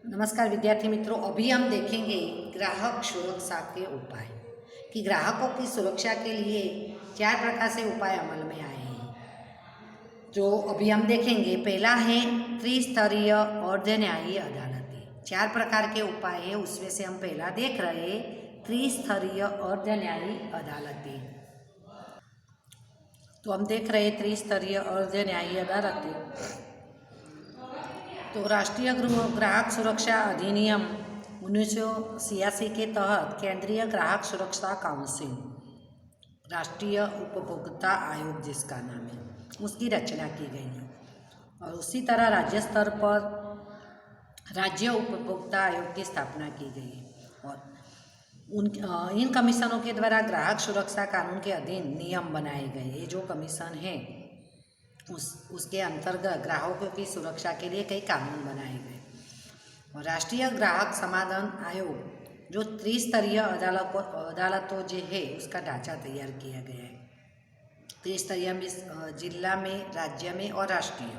नमस्कार विद्यार्थी मित्रों, अभी हम देखेंगे ग्राहक सुरक्षा के उपाय कि ग्राहकों की सुरक्षा के लिए 4 प्रकार से उपाय अमल में आए हैं। जो अभी हम देखेंगे, पहला है त्रिस्तरीय अर्ध न्यायी अदालतें। 4 प्रकार के उपाय है, उसमें से हम पहला देख रहे हैं त्रिस्तरीय अर्ध न्यायी अदालतें। तो हम देख रहे हैं त्रिस्तरीय अर्ध न्यायी अदालतें। तो राष्ट्रीय ग्राहक सुरक्षा अधिनियम 1986 के तहत केंद्रीय ग्राहक सुरक्षा काउंसिल, राष्ट्रीय उपभोक्ता आयोग जिसका नाम है, उसकी रचना की गई है। और उसी तरह राज्य स्तर पर राज्य उपभोक्ता आयोग की स्थापना की गई है। और इन कमीशनों के द्वारा ग्राहक सुरक्षा कानून के अधीन नियम बनाए गए। ये जो कमीशन है उसके अंतर्गत ग्राहकों की सुरक्षा के लिए कई कानून बनाए गए। और राष्ट्रीय ग्राहक समाधान आयोग जो त्रिस्तरीय अदालतों जो है उसका ढांचा तैयार किया गया है। त्रिस्तरीय में जिला में, राज्य में और राष्ट्रीय,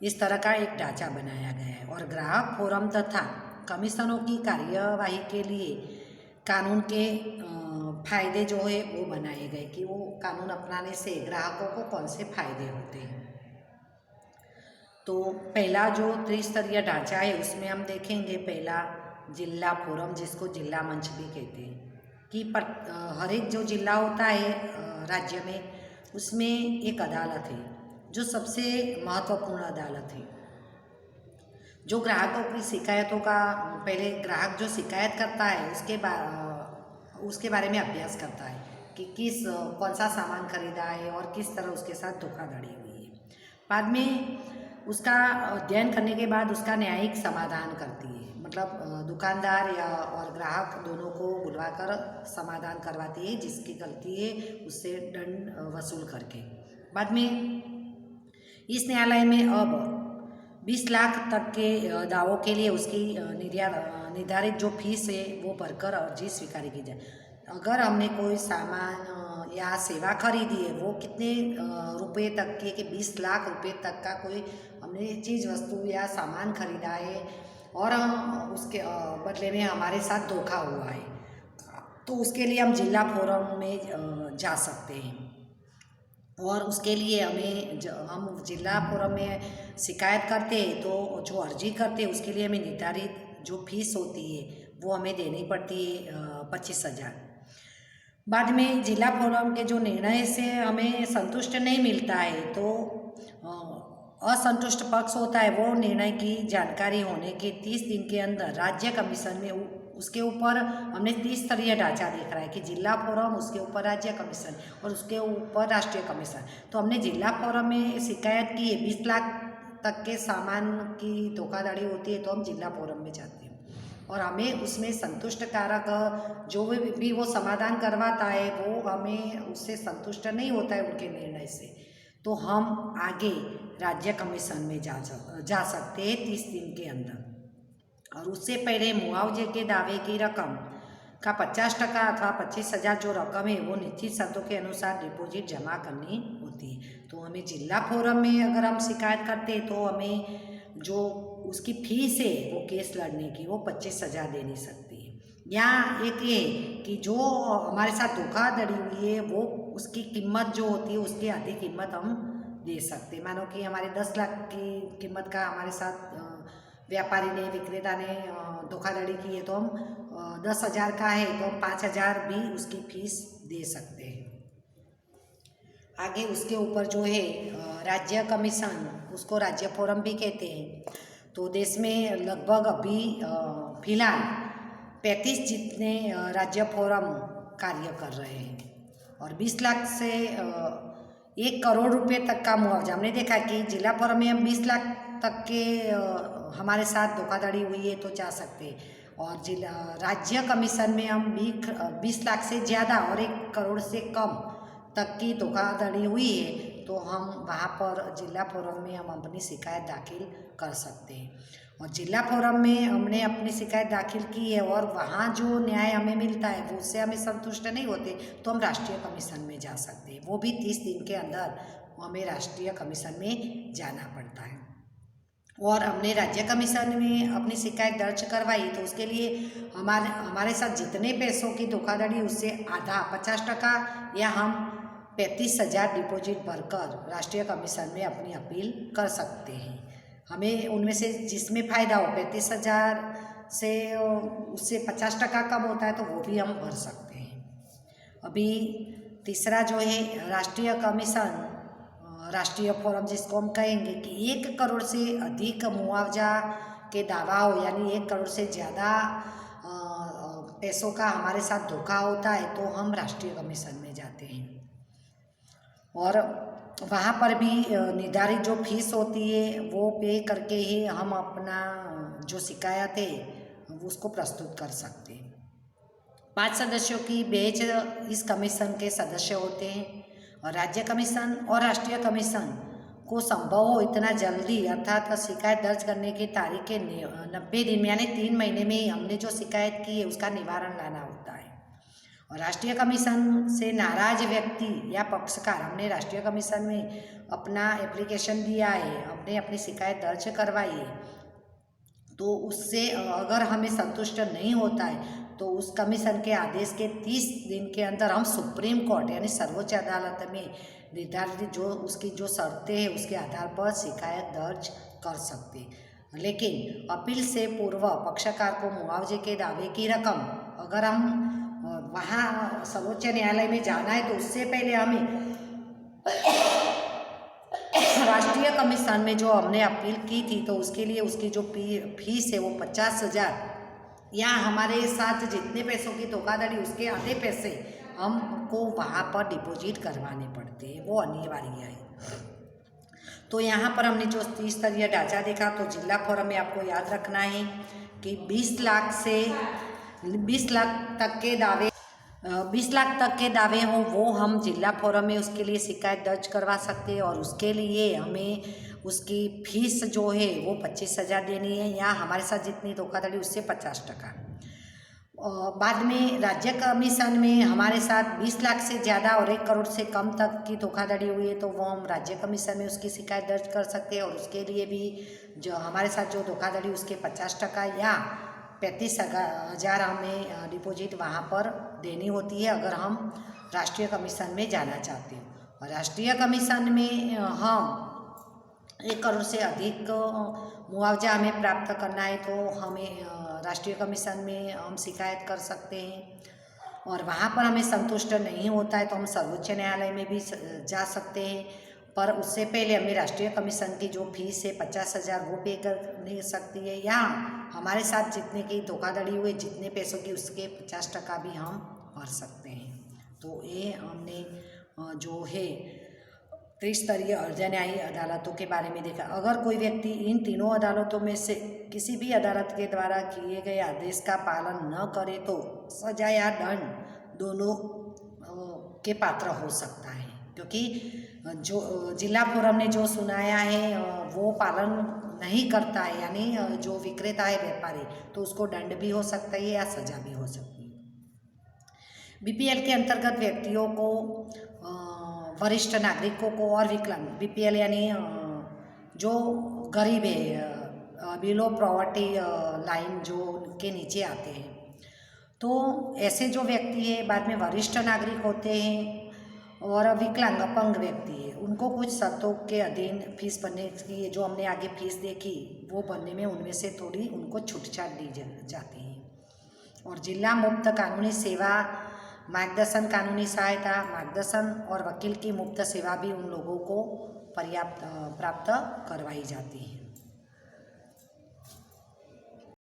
इस तरह का एक ढांचा बनाया गया है। और ग्राहक फोरम तथा कमीशनों की कार्यवाही के लिए कानून के फायदे जो है वो बनाए गए कि वो कानून अपनाने से ग्राहकों को कौन से फायदे होते हैं। तो पहला जो त्रिस्तरीय ढांचा है उसमें हम देखेंगे, पहला जिला फोरम, जिसको जिला मंच भी कहते हैं, कि हर एक जो जिला होता है राज्य में, उसमें एक अदालत है जो सबसे महत्वपूर्ण अदालत है, जो ग्राहकों की शिकायतों का पहले ग्राहक जो शिकायत करता है उसके बारे में अभ्यास करता है कि कौन सा सामान खरीदा है और किस तरह उसके साथ धोखाधड़ी हुई है। बाद में उसका अध्ययन करने के बाद उसका न्यायिक समाधान करती है, मतलब दुकानदार या और ग्राहक दोनों को बुलवाकर समाधान करवाती है, जिसकी गलती है उससे दंड वसूल करके। बाद में इस न्यायालय में अब 20 लाख तक के दावों के लिए उसकी निर्धारित जो फीस है वो भरकर अर्जी स्वीकार की जाए। अगर हमने कोई सामान या सेवा खरीदी है, वो कितने रुपए तक की, कि 20 लाख रुपए तक का कोई हमने चीज़ वस्तु या सामान खरीदा है और उसके बदले में हमारे साथ धोखा हुआ है, तो उसके लिए हम जिला फोरम में जा सकते हैं। और उसके लिए हम जिला फोरम में शिकायत करते हैं तो जो अर्जी करते हैं उसके लिए हमें निर्धारित जो फीस होती है वो हमें देनी पड़ती है 25,000। बाद में जिला फोरम के जो निर्णय से हमें संतुष्ट नहीं मिलता है तो असंतुष्ट पक्ष होता है, वो निर्णय की जानकारी होने के 30 दिन के अंदर राज्य कमीशन में उसके ऊपर हमने त्रिस्तरीय ढांचा देख रहा है कि जिला फोरम, उसके ऊपर राज्य कमीशन और उसके ऊपर राष्ट्रीय कमीशन। तो हमने जिला फोरम में शिकायत की है, 20 लाख तक के सामान की धोखाधड़ी होती है तो हम जिला फोरम में जाते हैं और हमें उसमें संतुष्ट कारक जो भी वो समाधान करवाता है वो हमें उससे संतुष्ट नहीं होता है उनके निर्णय से, तो हम आगे राज्य कमीशन में जा सकते हैं 30 दिन के अंदर। और उससे पहले मुआवजे के दावे की रकम का 50% अथवा 25,000 जो रकम है वो निश्चित शर्तों के अनुसार डिपॉजिट जमा करनी होती है। तो हमें जिला फोरम में अगर हम शिकायत करते हैं तो हमें जो उसकी फीस है वो केस लड़ने की वो 25,000 दे नहीं सकती है। या एक ये कि जो हमारे साथ धोखाधड़ी हुई है वो उसकी कीमत जो होती है उसकी आधी कीमत हम दे सकते हैं। मानो कि हमारे 10 लाख की कीमत का हमारे साथ व्यापारी ने, विक्रेता ने धोखाधड़ी की है तो हम 10,000 का है तो हम 5,000 भी उसकी फीस दे सकते हैं। आगे उसके ऊपर जो है राज्य कमीशन, उसको राज्य फोरम भी कहते हैं। तो देश में लगभग अभी फिलहाल 35 जितने राज्य फोरम कार्य कर रहे हैं और 20 लाख से 1 करोड़ रुपए तक का मुआवजा। हमने देखा कि जिला फोरम में हम 20 लाख तक के हमारे साथ धोखाधड़ी हुई है तो जा सकते हैं और राज्य कमीशन में हम 20 लाख से ज़्यादा और 1 करोड़ से कम तक की धोखाधड़ी हुई है तो हम वहाँ पर जिला फोरम में हम अपनी शिकायत दाखिल कर सकते हैं। और जिला फोरम में हमने अपनी शिकायत दाखिल की है और वहाँ जो न्याय हमें मिलता है वो उससे हमें संतुष्ट नहीं होते तो हम राष्ट्रीय कमीशन में जा सकते हैं। वो भी 30 दिन के अंदर हमें राष्ट्रीय कमीशन में जाना पड़ता है। और हमने राज्य कमीशन में अपनी शिकायत दर्ज करवाई तो उसके लिए हमारे साथ जितने पैसों की धोखाधड़ी उससे आधा 50% या हम 35,000 डिपॉजिट भरकर राष्ट्रीय कमीशन में अपनी अपील कर सकते हैं। हमें उनमें से जिसमें फ़ायदा हो 35,000 से उससे 50% कम होता है तो वो भी हम भर सकते हैं। अभी तीसरा जो है राष्ट्रीय कमीशन, राष्ट्रीय फोरम जिसको हम कहेंगे कि 1 करोड़ से अधिक मुआवजा के दावा हो, यानी 1 करोड़ से ज़्यादा पैसों का हमारे साथ धोखा होता है तो हम राष्ट्रीय कमीशन में जाते हैं और वहाँ पर भी निर्धारित जो फीस होती है वो पे करके ही हम अपना जो शिकायत है उसको प्रस्तुत कर सकते हैं। 5 सदस्यों की बेंच इस कमीशन के सदस्य होते हैं और राज्य कमीशन और राष्ट्रीय कमीशन को संभव हो इतना जल्दी अर्थात शिकायत दर्ज करने की तारीख के 90 दिन में यानी 3 महीने में ही हमने जो शिकायत की है उसका निवारण लाना होता है। और राष्ट्रीय कमीशन से नाराज व्यक्ति या पक्षकार, हमने राष्ट्रीय कमीशन में अपना एप्लीकेशन दिया है, हमने अपनी शिकायत दर्ज करवाई है, तो उससे अगर हमें संतुष्ट नहीं होता है तो उस कमीशन के आदेश के 30 दिन के अंदर हम सुप्रीम कोर्ट यानी सर्वोच्च अदालत में निर्धारित जो उसकी जो शर्तें हैं उसके आधार पर शिकायत दर्ज कर सकते हैं। लेकिन अपील से पूर्व पक्षकार को मुआवजे के दावे की रकम, अगर हम वहाँ सर्वोच्च न्यायालय में जाना है तो उससे पहले हमें राष्ट्रीय कमीशन में जो हमने अपील की थी तो उसके लिए उसकी जो फीस है वो 50,000 या हमारे साथ जितने पैसों की धोखाधड़ी उसके आधे पैसे हमको वहाँ पर डिपॉजिट करवाने पड़ते हैं, वो अनिवार्य है। तो यहाँ पर हमने जो 30 स्तरीय ढांचा देखा तो जिला फोरम में आपको याद रखना है कि 20 लाख से 20 लाख तक के दावे 20 लाख तक के दावे हों वो हम जिला फोरम में उसके लिए शिकायत दर्ज करवा सकते हैं और उसके लिए हमें उसकी फीस जो है वो 25,000 देनी है या हमारे साथ जितनी धोखाधड़ी उससे 50%। बाद में राज्य कमीशन में हमारे साथ 20 लाख से ज़्यादा और 1 करोड़ से कम तक की धोखाधड़ी हुई है तो वो हम राज्य कमीशन में उसकी शिकायत दर्ज कर सकते हैं और उसके लिए भी जो हमारे साथ जो धोखाधड़ी उसके 50% या 35,000 हमें डिपॉजिट वहाँ पर देनी होती है अगर हम राष्ट्रीय कमीशन में जाना चाहते हैं। और राष्ट्रीय कमीशन में हम 1 करोड़ से अधिक मुआवजा हमें प्राप्त करना है तो हमें राष्ट्रीय कमीशन में हम शिकायत कर सकते हैं और वहाँ पर हमें संतुष्ट नहीं होता है तो हम सर्वोच्च न्यायालय में भी जा सकते हैं, पर उससे पहले हमें राष्ट्रीय कमीशन की जो फीस है 50,000 वो पे कर सकती है या हमारे साथ जितने की धोखाधड़ी हुई जितने पैसों की उसके 50% भी हम भर सकते हैं। तो ये हमने जो है त्रिस्तरीय अर्ध न्यायिक अदालतों के बारे में देखा। अगर कोई व्यक्ति इन तीनों अदालतों में से किसी भी अदालत के द्वारा किए गए आदेश का पालन न करे तो सजा या दंड दोनों के पात्र हो सकता है, क्योंकि जो जिला फोरम ने जो सुनाया है वो पालन नहीं करता है यानी जो विक्रेता है व्यापारी तो उसको दंड भी हो सकता है या सजा भी हो सकती है। बीपीएल के अंतर्गत व्यक्तियों को, वरिष्ठ नागरिकों को और विकलांग, बीपीएल यानी जो गरीब है, बिलो पॉवर्टी लाइन जो के नीचे आते हैं, तो ऐसे जो व्यक्ति है बाद में वरिष्ठ नागरिक होते हैं और विकलांग अपंग व्यक्ति है, उनको कुछ शर्तों के अधीन फीस भरने की जो हमने आगे फीस देखी वो भरने में उनमें से थोड़ी उनको छूट-छाट दी जाती है। और जिला मुफ्त कानूनी सेवा, मार्गदर्शन, कानूनी सहायता, मार्गदर्शन और वकील की मुफ्त सेवा भी उन लोगों को प्राप्त करवाई जाती है।